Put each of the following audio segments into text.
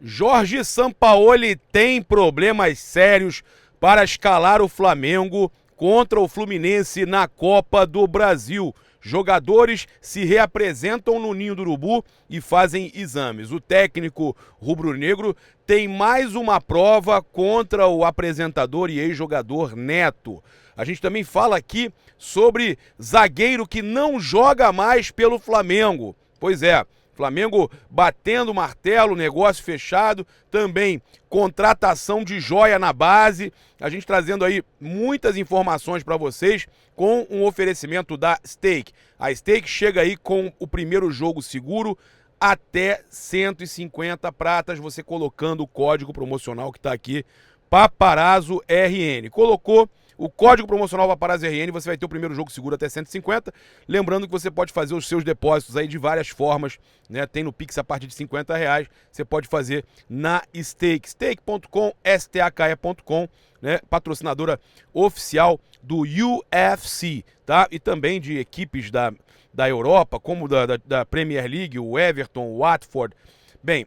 Jorge Sampaoli tem problemas sérios para escalar o Flamengo contra o Fluminense na Copa do Brasil. Jogadores se reapresentam no Ninho do Urubu e fazem exames. O técnico rubro-negro tem mais uma prova contra o apresentador e ex-jogador Neto. A gente também fala aqui sobre zagueiro que não joga mais pelo Flamengo. Pois é, Flamengo batendo o martelo, negócio fechado, também contratação de joia na base, a gente trazendo aí muitas informações para vocês com um oferecimento da Stake. A Stake chega aí com o primeiro jogo seguro até 150 pratas, você colocando o código promocional que está aqui, Paparazzo RN. Colocou o código promocional Paparazzo RN, você vai ter o primeiro jogo seguro até 150. Lembrando que você pode fazer os seus depósitos aí de várias formas, né? Tem no Pix a partir de R$50, você pode fazer na Stake. Stake.com, stake.com, né? Patrocinadora oficial do UFC, tá? E também de equipes da Europa, como da Premier League, o Everton, o Watford. Bem,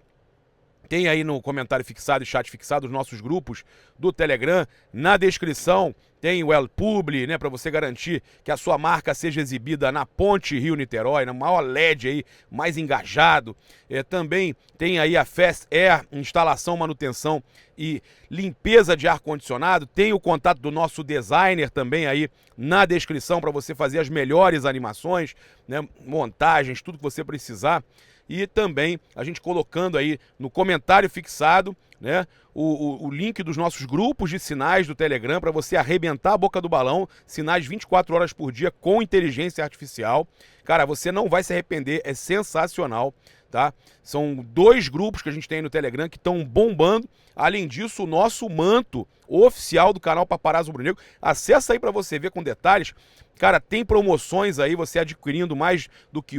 tem aí no comentário fixado e chat fixado os nossos grupos do Telegram. Na descrição tem o El Publi, né, para você garantir que a sua marca seja exibida na Ponte Rio-Niterói, no maior LED aí, mais engajado. Também tem aí a Fast Air, instalação, manutenção e limpeza de ar-condicionado. Tem o contato do nosso designer também aí na descrição para você fazer as melhores animações, né, montagens, tudo que você precisar. E também a gente colocando aí no comentário fixado, né, o link dos nossos grupos de sinais do Telegram para você arrebentar a boca do balão, sinais 24 horas por dia com inteligência artificial. Cara, você não vai se arrepender, é sensacional, tá? São 2 grupos que a gente tem no Telegram que estão bombando. Além disso, o nosso manto oficial do canal Paparazzo Rubro-Negro. Acessa aí para você ver com detalhes. Cara, tem promoções aí, você adquirindo mais do que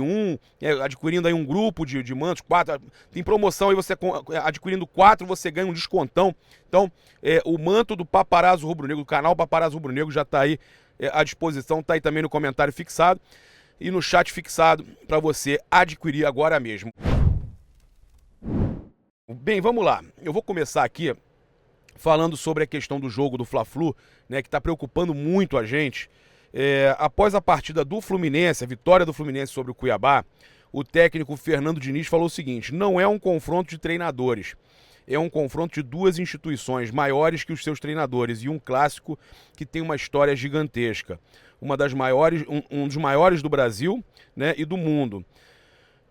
adquirindo aí um grupo de mantos, 4. Tem promoção aí, você adquirindo 4, você ganha um descontão. Então, o manto do Paparazzo Rubro-Negro, do canal Paparazzo Rubro-Negro já está aí à disposição, tá aí também no comentário fixado e no chat fixado para você adquirir agora mesmo. Bem, vamos lá. Eu vou começar aqui falando sobre a questão do jogo do Fla-Flu, né, que está preocupando muito a gente. Após a partida do Fluminense, a vitória do Fluminense sobre o Cuiabá, o técnico Fernando Diniz falou o seguinte: não é um confronto de treinadores, é um confronto de 2 instituições maiores que os seus treinadores e um clássico que tem uma história gigantesca, uma das maiores, um dos maiores do Brasil, né, e do mundo.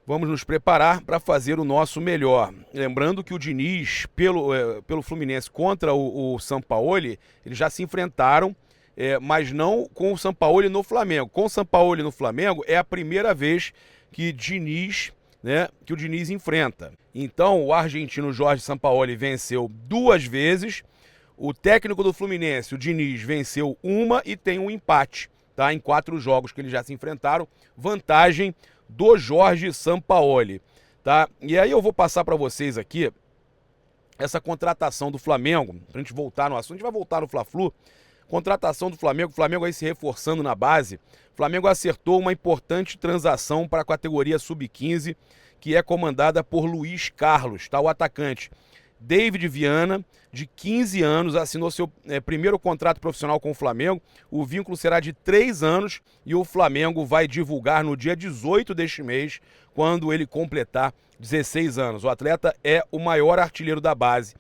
Vamos nos preparar para fazer o nosso melhor. Lembrando que o Diniz, pelo Fluminense contra o Sampaoli, eles já se enfrentaram, mas não com o Sampaoli no Flamengo. Com o Sampaoli no Flamengo é a primeira vez que o Diniz enfrenta. Então o argentino Jorge Sampaoli venceu 2 vezes, o técnico do Fluminense, o Diniz, venceu 1 e tem um empate, tá? Em 4 jogos que eles já se enfrentaram, vantagem do Jorge Sampaoli, tá? E aí eu vou passar para vocês aqui essa contratação do Flamengo, pra gente voltar no assunto. A gente vai voltar no Fla-Flu. Contratação do Flamengo, o Flamengo aí se reforçando na base. O Flamengo acertou uma importante transação para a categoria Sub-15, que é comandada por Luiz Carlos, tá? O atacante David Viana, de 15 anos, assinou seu primeiro contrato profissional com o Flamengo. O vínculo será de 3 anos e o Flamengo vai divulgar no dia 18 deste mês, quando ele completar 16 anos. O atleta é o maior artilheiro da base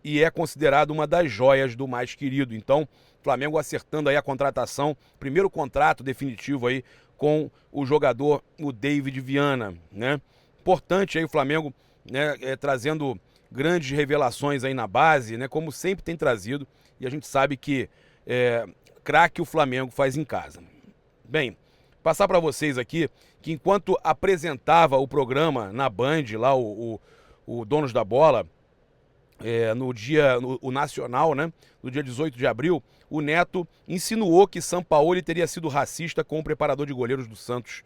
e é considerado uma das joias do mais querido. Então, Flamengo acertando aí a contratação, primeiro contrato definitivo aí com o jogador, o David Viana, né? Importante aí o Flamengo, né, trazendo grandes revelações aí na base, né, como sempre tem trazido, e a gente sabe que craque o Flamengo faz em casa. Bem, passar para vocês aqui que enquanto apresentava o programa na Band, lá o Donos da Bola, o Nacional, né, no dia 18 de abril, o Neto insinuou que Sampaoli teria sido racista com o preparador de goleiros do Santos,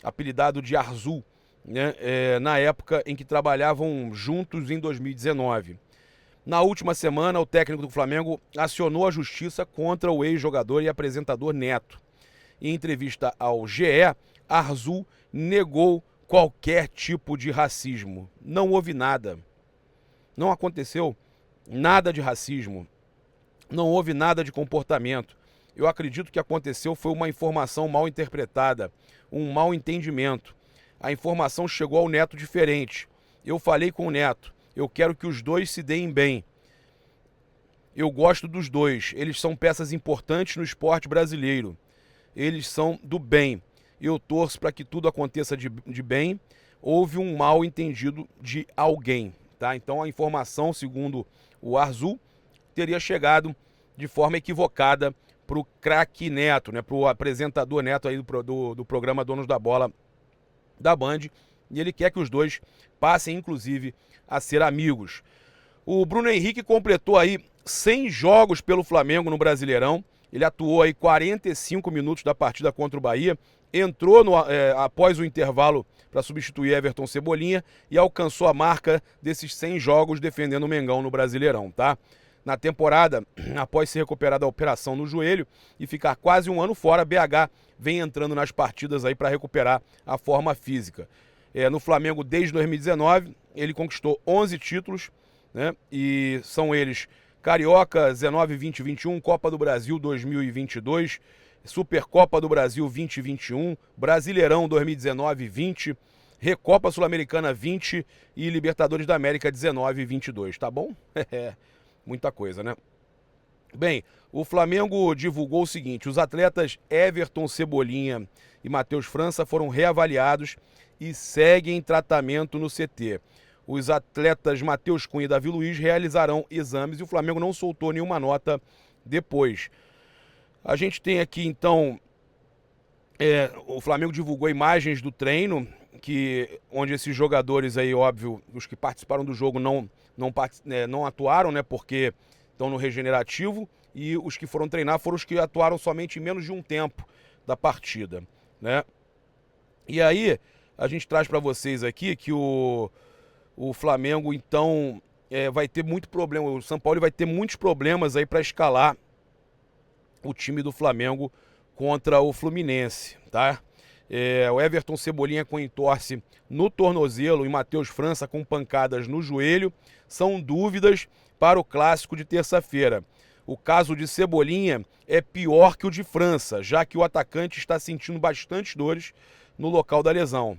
apelidado de Arzul, né, na época em que trabalhavam juntos em 2019. Na última semana, o técnico do Flamengo acionou a justiça contra o ex-jogador e apresentador Neto. Em entrevista ao GE, Arzul negou qualquer tipo de racismo. Não houve nada. Não aconteceu nada de racismo, não houve nada de comportamento. Eu acredito que aconteceu foi uma informação mal interpretada, um mal entendimento. A informação chegou ao Neto diferente. Eu falei com o Neto, eu quero que os dois se deem bem. Eu gosto dos dois, eles são peças importantes no esporte brasileiro. Eles são do bem. Eu torço para que tudo aconteça de bem. Houve um mal entendido de alguém, tá? Então a informação, segundo o Arzul, teria chegado de forma equivocada para o craque Neto, né? Para o apresentador Neto aí do programa Donos da Bola da Band. E ele quer que os dois passem, inclusive, a ser amigos. O Bruno Henrique completou aí 100 jogos pelo Flamengo no Brasileirão. Ele atuou aí 45 minutos da partida contra o Bahia, entrou após o intervalo para substituir Everton Cebolinha e alcançou a marca desses 100 jogos defendendo o Mengão no Brasileirão, tá? Na temporada, após ser recuperada a operação no joelho e ficar quase um ano fora, BH vem entrando nas partidas aí para recuperar a forma física. No Flamengo, desde 2019, ele conquistou 11 títulos, né? E são eles Carioca 19, 20, 21, Copa do Brasil 2022, Supercopa do Brasil 2021, Brasileirão 2019 20, Recopa Sul-Americana 20 e Libertadores da América 19 e 22, tá bom? Muita coisa, né? Bem, o Flamengo divulgou o seguinte: os atletas Everton Cebolinha e Matheus França foram reavaliados e seguem tratamento no CT. Os atletas Matheus Cunha e Davi Luiz realizarão exames e o Flamengo não soltou nenhuma nota depois. A gente tem aqui, então, o Flamengo divulgou imagens do treino, onde esses jogadores aí, óbvio, os que participaram do jogo não atuaram, né, porque estão no regenerativo, e os que foram treinar foram os que atuaram somente em menos de um tempo da partida, né? E aí, a gente traz para vocês aqui que o Flamengo, então, vai ter muito problema. O São Paulo vai ter muitos problemas aí para escalar o time do Flamengo contra o Fluminense, tá? O Everton Cebolinha com entorse no tornozelo e Matheus França com pancadas no joelho são dúvidas para o clássico de terça-feira. O caso de Cebolinha é pior que o de França, já que o atacante está sentindo bastante dores no local da lesão.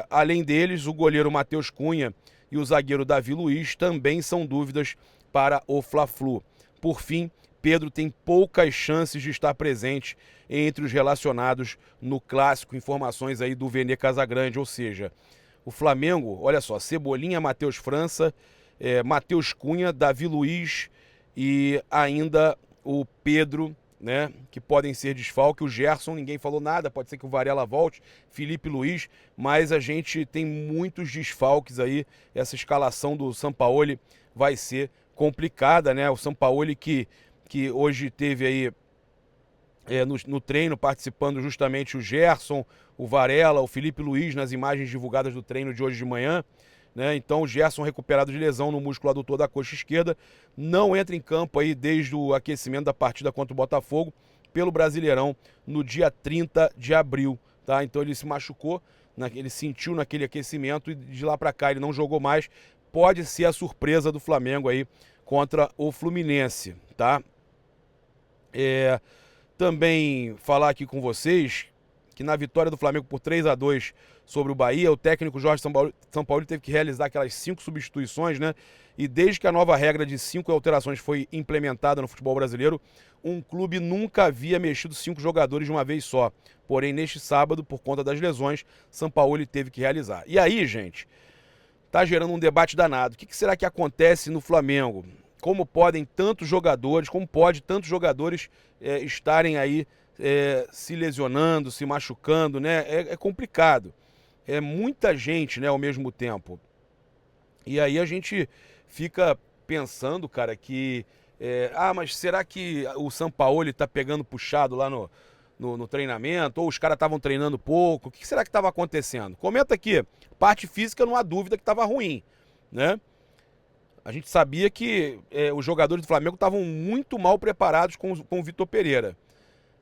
Além deles, o goleiro Matheus Cunha e o zagueiro Davi Luiz também são dúvidas para o Fla-Flu. Por fim, Pedro tem poucas chances de estar presente entre os relacionados no clássico. Informações aí do Vene Casagrande, ou seja, o Flamengo, olha só, Cebolinha, Matheus França, Matheus Cunha, Davi Luiz e ainda o Pedro, né, que podem ser desfalque. O Gerson, ninguém falou nada, pode ser que o Varela volte, Felipe Luiz, mas a gente tem muitos desfalques aí. Essa escalação do Sampaoli vai ser complicada, né? O Sampaoli que hoje teve aí no treino participando justamente o Gerson, o Varela, o Felipe Luiz nas imagens divulgadas do treino de hoje de manhã, né? Então o Gerson, recuperado de lesão no músculo adutor da coxa esquerda, não entra em campo aí desde o aquecimento da partida contra o Botafogo pelo Brasileirão no dia 30 de abril, tá? Então ele se machucou, ele sentiu naquele aquecimento e de lá para cá ele não jogou mais. Pode ser a surpresa do Flamengo aí contra o Fluminense, tá? Também falar aqui com vocês que na vitória do Flamengo por 3-2 sobre o Bahia, o técnico Jorge Sampaoli teve que realizar aquelas 5 substituições, né? E desde que a nova regra de 5 alterações foi implementada no futebol brasileiro, um clube nunca havia mexido 5 jogadores de uma vez só. Porém, neste sábado, por conta das lesões, Sampaoli teve que realizar. E aí, gente, tá gerando um debate danado. O que será que acontece no Flamengo? Como pode tantos jogadores estarem aí se lesionando, se machucando, né? É complicado. É muita gente, né, ao mesmo tempo. E aí a gente fica pensando, cara, que... mas será que o Sampaoli tá pegando puxado lá no treinamento? Ou os caras estavam treinando pouco? O que será que estava acontecendo? Comenta aqui. Parte física não há dúvida que estava ruim, né? A gente sabia que os jogadores do Flamengo estavam muito mal preparados com o Vitor Pereira.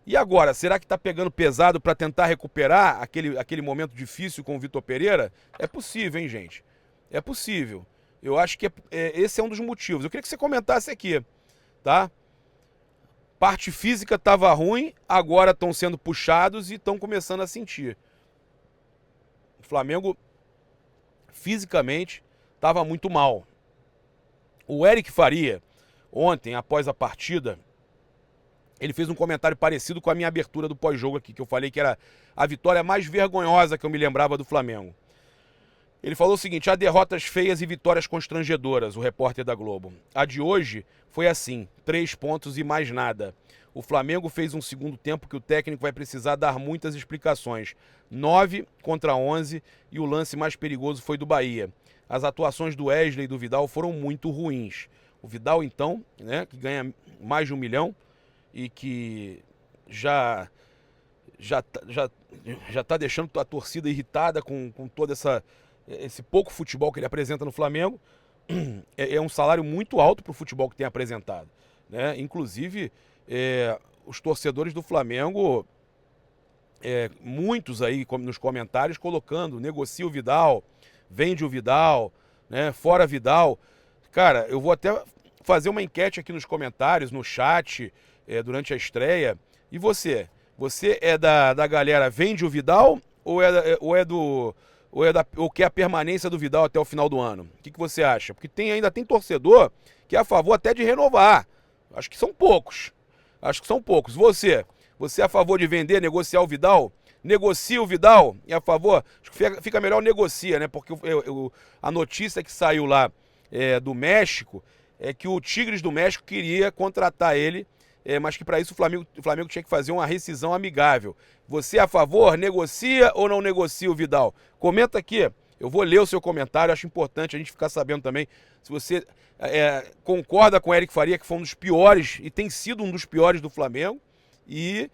E agora, será que está pegando pesado para tentar recuperar aquele momento difícil com o Vitor Pereira? É possível, hein, gente? É possível. Eu acho que esse é um dos motivos. Eu queria que você comentasse aqui, tá? Parte física estava ruim, agora estão sendo puxados e estão começando a sentir. O Flamengo, fisicamente, estava muito mal. O Eric Faria, ontem, após a partida, ele fez um comentário parecido com a minha abertura do pós-jogo aqui, que eu falei que era a vitória mais vergonhosa que eu me lembrava do Flamengo. Ele falou o seguinte: há derrotas feias e vitórias constrangedoras, o repórter da Globo. A de hoje foi assim, 3 pontos e mais nada. O Flamengo fez um segundo tempo que o técnico vai precisar dar muitas explicações. 9 contra 11 e o lance mais perigoso foi do Bahia. As atuações do Wesley e do Vidal foram muito ruins. O Vidal, então, né, que ganha mais de 1 milhão e que já tá deixando a torcida irritada com todo esse pouco futebol que ele apresenta no Flamengo, é um salário muito alto para o futebol que tem apresentado, né? Inclusive, os torcedores do Flamengo, muitos aí nos comentários colocando, negocia o Vidal, vende o Vidal, né? Fora Vidal. Cara, eu vou até fazer uma enquete aqui nos comentários, no chat, durante a estreia. E você? Você é da galera vende o Vidal ou quer a permanência do Vidal até o final do ano? O que você acha? Porque ainda tem torcedor que é a favor até de renovar. Acho que são poucos. Você é a favor de vender, negociar o Vidal? Negocia o Vidal? É a favor? Acho que fica melhor negocia, né? Porque a notícia que saiu lá do México é que o Tigres do México queria contratar ele, mas que para isso o Flamengo tinha que fazer uma rescisão amigável. Você é a favor? Negocia ou não negocia o Vidal? Comenta aqui. Eu vou ler o seu comentário. Acho importante a gente ficar sabendo também se você concorda com o Eric Faria, que foi um dos piores e tem sido um dos piores do Flamengo, e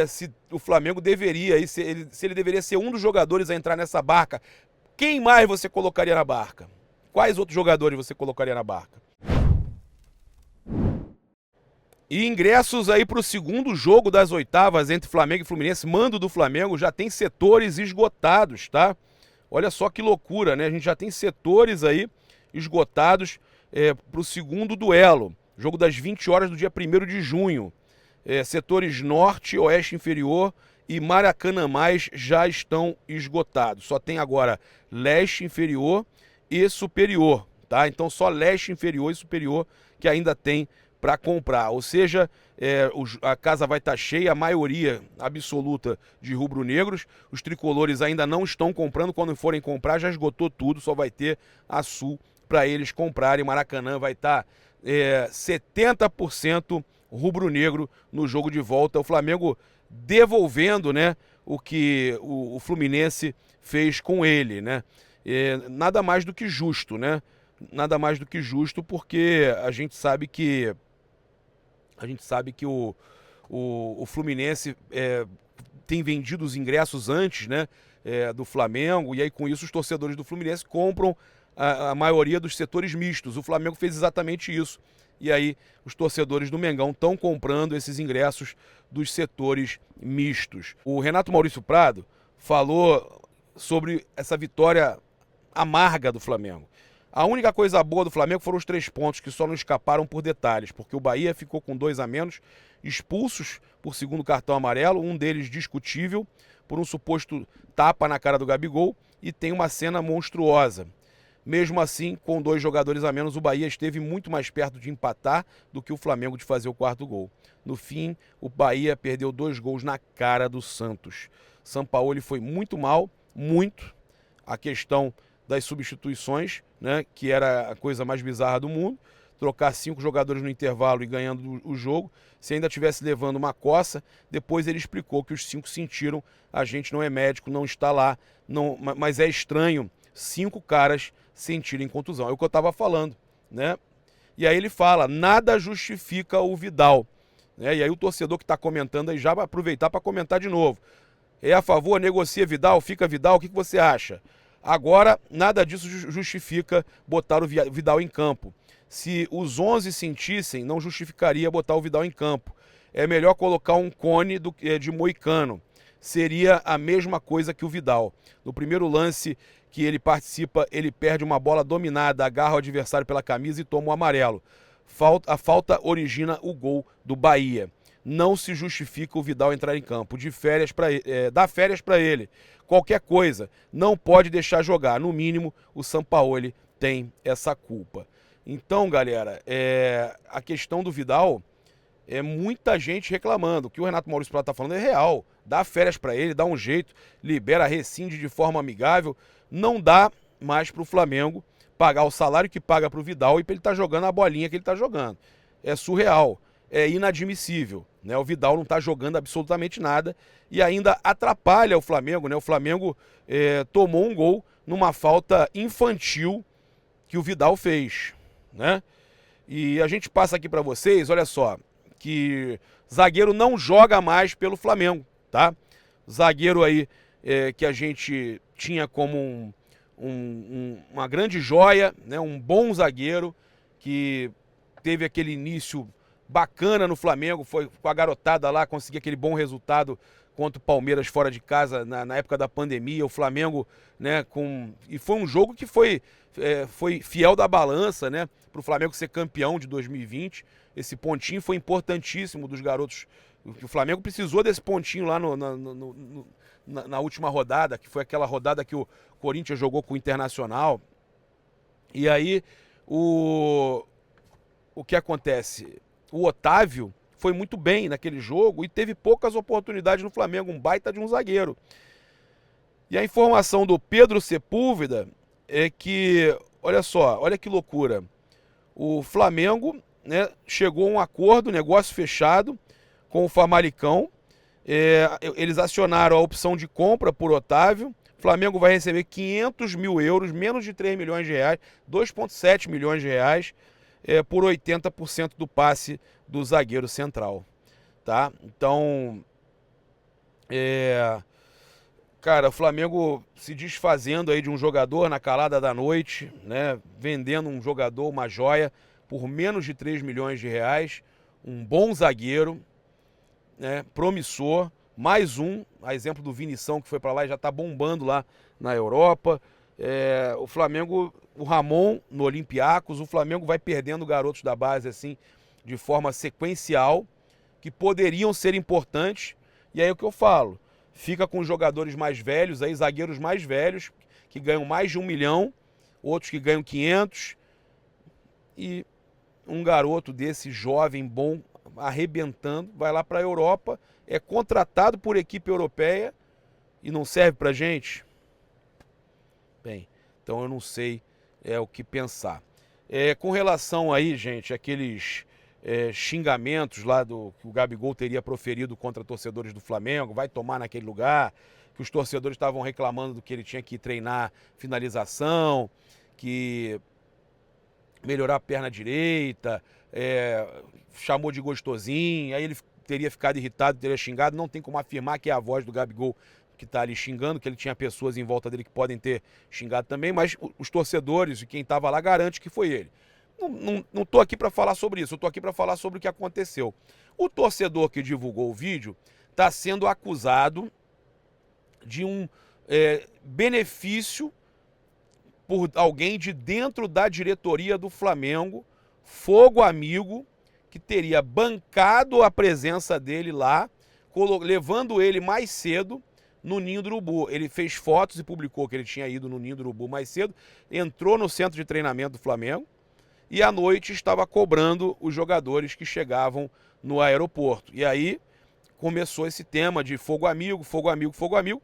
se o Flamengo deveria, se ele deveria ser um dos jogadores a entrar nessa barca. Quem mais você colocaria na barca? Quais outros jogadores você colocaria na barca? E ingressos aí para o segundo jogo das oitavas entre Flamengo e Fluminense, mando do Flamengo, já tem setores esgotados, tá? Olha só que loucura, né? A gente já tem setores aí esgotados para o segundo duelo. Jogo das 20 horas do dia 1º de junho. Setores norte, oeste inferior e Maracanã mais já estão esgotados. Só tem agora leste inferior e superior, tá? Então só leste inferior e superior que ainda tem para comprar, ou seja, a casa vai estar cheia, a maioria absoluta de rubro-negros. Os tricolores ainda não estão comprando, quando forem comprar já esgotou tudo, só vai ter a Sul para eles comprarem. Maracanã vai estar 70% rubro-negro no jogo de volta. O Flamengo devolvendo, né, o que o Fluminense fez com ele, né? Nada mais do que justo, né? Nada mais do que justo, porque a gente sabe que o Fluminense tem vendido os ingressos antes, né, do Flamengo, e aí com isso os torcedores do Fluminense compram a maioria dos setores mistos. O Flamengo fez exatamente isso. E aí os torcedores do Mengão estão comprando esses ingressos dos setores mistos. O Renato Maurício Prado falou sobre essa vitória amarga do Flamengo. A única coisa boa do Flamengo foram os 3 pontos, que só não escaparam por detalhes, porque o Bahia ficou com 2 a menos, expulsos por segundo cartão amarelo, um deles discutível, por um suposto tapa na cara do Gabigol, e tem uma cena monstruosa. Mesmo assim, com 2 jogadores a menos, o Bahia esteve muito mais perto de empatar do que o Flamengo de fazer o 4º gol. No fim, o Bahia perdeu 2 gols na cara do Santos. Sampaoli foi muito mal, muito. A questão das substituições, né, que era a coisa mais bizarra do mundo, trocar 5 jogadores no intervalo e ganhando o jogo, se ainda estivesse levando uma coça. Depois ele explicou que os 5 sentiram, a gente não é médico, não está lá, não, mas é estranho 5 caras sentirem contusão. É o que eu estava falando, né? E aí ele fala, nada justifica o Vidal, né? E aí o torcedor que está comentando aí já vai aproveitar para comentar de novo. É a favor, negocia Vidal, fica Vidal, o que você acha? Agora, nada disso justifica botar o Vidal em campo. Se os 11 sentissem, não justificaria botar o Vidal em campo. É melhor colocar um cone de Moicano. seria a mesma coisa que o Vidal. No primeiro lance que ele participa, ele perde uma bola dominada, agarra o adversário pela camisa e toma o amarelo. A falta origina o gol do Bahia. Não se justifica o Vidal entrar em campo. Dá férias para ele. Qualquer coisa, não pode deixar jogar. No mínimo, o Sampaoli tem essa culpa. Então, galera, a questão do Vidal, muita gente reclamando. O que o Renato Maurício Prata está falando é real. Dá férias para ele, dá um jeito, libera, rescinde de forma amigável. Não dá mais para o Flamengo pagar o salário que paga para o Vidal e para ele estar jogando a bolinha que ele está jogando. É surreal, é inadmissível. Né? O Vidal não está jogando absolutamente nada e ainda atrapalha o Flamengo. Né? O Flamengo tomou um gol numa falta infantil que o Vidal fez. Né? E a gente passa aqui para vocês, olha só, que zagueiro não joga mais pelo Flamengo, tá? Zagueiro aí que a gente tinha como uma grande joia, né? Um bom zagueiro que teve aquele início bacana no Flamengo, foi com a garotada lá, conseguiu aquele bom resultado contra o Palmeiras fora de casa na época da pandemia, o Flamengo, né, e foi um jogo que foi fiel da balança, né, para o Flamengo ser campeão de 2020. Esse pontinho foi importantíssimo dos garotos, o Flamengo precisou desse pontinho lá na última rodada, que foi aquela rodada que o Corinthians jogou com o Internacional. E aí, o que acontece? O Otávio foi muito bem naquele jogo e teve poucas oportunidades no Flamengo, um baita de um zagueiro. E a informação do Pedro Sepúlveda é que, olha só, olha que loucura, o Flamengo, né, chegou a um acordo, negócio fechado com o Famalicão, eles acionaram a opção de compra por Otávio, o Flamengo vai receber 500 mil euros, menos de 3 milhões de reais, 2,7 milhões de reais, por 80% do passe do zagueiro central, tá? Então, cara, o Flamengo se desfazendo aí de um jogador na calada da noite, né? Vendendo um jogador, uma joia, por menos de 3 milhões de reais, um bom zagueiro, né? Promissor, mais a exemplo do Vinição que foi para lá e já tá bombando lá na Europa. O Flamengo, o Ramon no Olympiacos, o Flamengo vai perdendo garotos da base assim de forma sequencial, que poderiam ser importantes. E aí o que eu falo, fica com jogadores mais velhos, aí zagueiros mais velhos, que ganham mais de 1 milhão, outros que ganham 500, e um garoto desse jovem, bom, arrebentando, vai lá para a Europa, é contratado por equipe europeia e não serve pra gente? Bem, então eu não sei o que pensar. Com relação aí, gente, aqueles xingamentos lá que o Gabigol teria proferido contra torcedores do Flamengo, vai tomar naquele lugar, que os torcedores estavam reclamando do que ele tinha que treinar finalização, que melhorar a perna direita, chamou de gostosinho, aí ele teria ficado irritado, teria xingado. Não tem como afirmar que é a voz do Gabigol que está ali xingando, que ele tinha pessoas em volta dele que podem ter xingado também, mas os torcedores e quem estava lá garante que foi ele. Não estou aqui para falar sobre isso, eu estou aqui para falar sobre o que aconteceu. O torcedor que divulgou o vídeo está sendo acusado de um benefício por alguém de dentro da diretoria do Flamengo, fogo amigo, que teria bancado a presença dele lá, levando ele mais cedo no Ninho do Urubu. Ele fez fotos e publicou que ele tinha ido no Ninho do Urubu mais cedo, entrou no centro de treinamento do Flamengo e à noite estava cobrando os jogadores que chegavam no aeroporto. E aí começou esse tema de fogo amigo, fogo amigo, fogo amigo.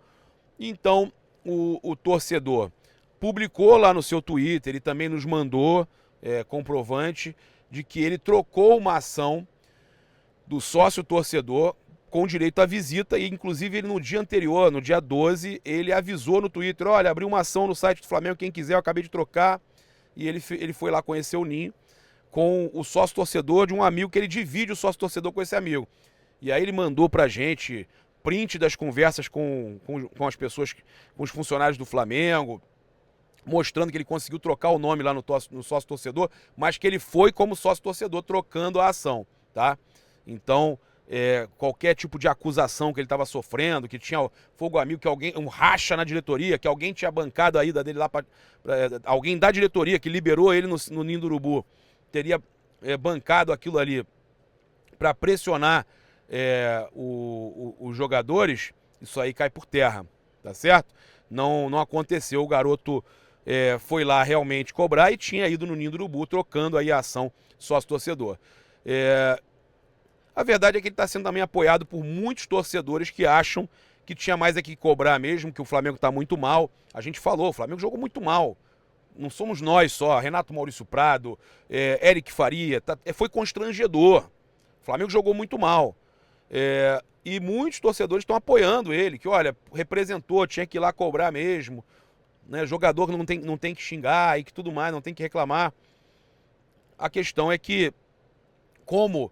Então o torcedor publicou lá no seu Twitter, ele também nos mandou comprovante de que ele trocou uma ação do sócio torcedor com direito à visita, e inclusive ele no dia anterior, no dia 12, ele avisou no Twitter, olha, abriu uma ação no site do Flamengo, quem quiser, eu acabei de trocar, e ele foi lá conhecer o Ninho com o sócio torcedor de um amigo que ele divide o sócio torcedor com esse amigo. E aí ele mandou pra gente print das conversas com as pessoas, com os funcionários do Flamengo, mostrando que ele conseguiu trocar o nome lá no sócio torcedor, mas que ele foi como sócio torcedor trocando a ação, tá? Então, qualquer tipo de acusação que ele estava sofrendo, que tinha fogo amigo, que alguém, um racha na diretoria, que alguém tinha bancado a ida dele lá alguém da diretoria que liberou ele no Ninho do Urubu, teria bancado aquilo ali para pressionar os jogadores, isso aí cai por terra, tá certo? Não aconteceu, o garoto foi lá realmente cobrar e tinha ido no Ninho do Urubu, trocando aí a ação sócio-torcedor. A verdade é que ele está sendo também apoiado por muitos torcedores que acham que tinha mais aqui que cobrar mesmo, que o Flamengo está muito mal. A gente falou, o Flamengo jogou muito mal. Não somos nós só, Renato Maurício Prado, Eric Faria, foi constrangedor. O Flamengo jogou muito mal. E muitos torcedores estão apoiando ele, que olha, representou, tinha que ir lá cobrar mesmo. Né? Jogador não tem que xingar e que tudo mais, não tem que reclamar. A questão é que, como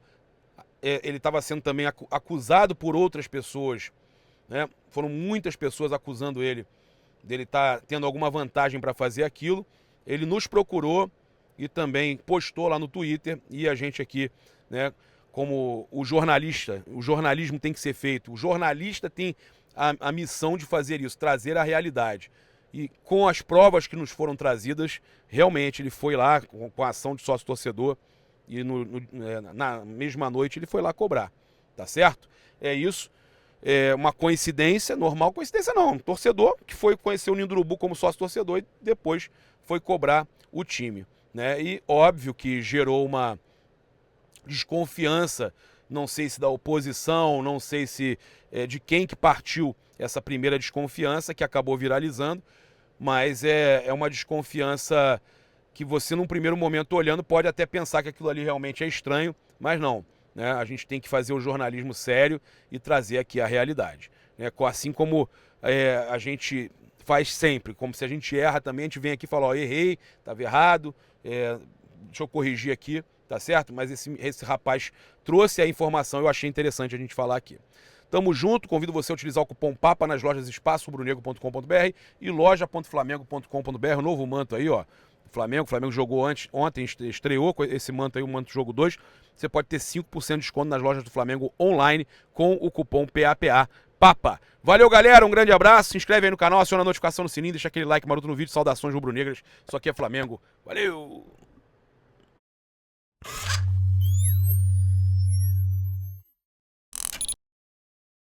ele estava sendo também acusado por outras pessoas, né? Foram muitas pessoas acusando ele dele estar tendo alguma vantagem para fazer aquilo. Ele nos procurou e também postou lá no Twitter, e a gente aqui, né, como o jornalismo tem que ser feito, o jornalista tem a missão de fazer isso, trazer a realidade. E com as provas que nos foram trazidas, realmente ele foi lá com a ação de sócio-torcedor, e na mesma noite ele foi lá cobrar, tá certo? É isso, uma coincidência, normal coincidência não, um torcedor que foi conhecer o Ninho do Urubu como sócio-torcedor e depois foi cobrar o time, né? E óbvio que gerou uma desconfiança, não sei se da oposição, não sei se de quem que partiu essa primeira desconfiança que acabou viralizando, mas é uma desconfiança que você, num primeiro momento, olhando, pode até pensar que aquilo ali realmente é estranho, mas não. Né? A gente tem que fazer o jornalismo sério e trazer aqui a realidade. Né? Assim como a gente faz sempre, como se a gente erra também, a gente vem aqui e fala, ó, errei, estava errado, deixa eu corrigir aqui, tá certo? Mas esse rapaz trouxe a informação, eu achei interessante a gente falar aqui. Tamo junto, convido você a utilizar o cupom PAPA nas lojas espaçorubronegro.com.br e loja.flamengo.com.br, o novo manto aí, ó. O Flamengo jogou ontem, estreou com esse manto aí, o manto jogo 2. Você pode ter 5% de desconto nas lojas do Flamengo online com o cupom PAPA. Valeu, galera, um grande abraço, se inscreve aí no canal, aciona a notificação no sininho, deixa aquele like maroto no vídeo, saudações rubro-negras. Isso aqui é Flamengo, valeu!